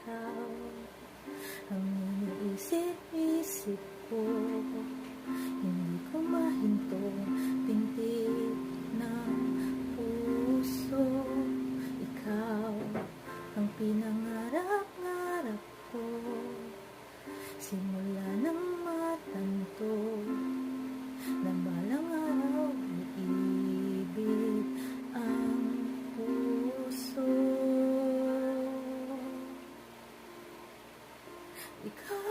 ikaw ang iniisip-isip ko. Hindi ko mahinto tintig ng puso. Ikaw ang pinangarap-ngarap ko, simula ng matanto na balang araw iibig ang puso. Ikaw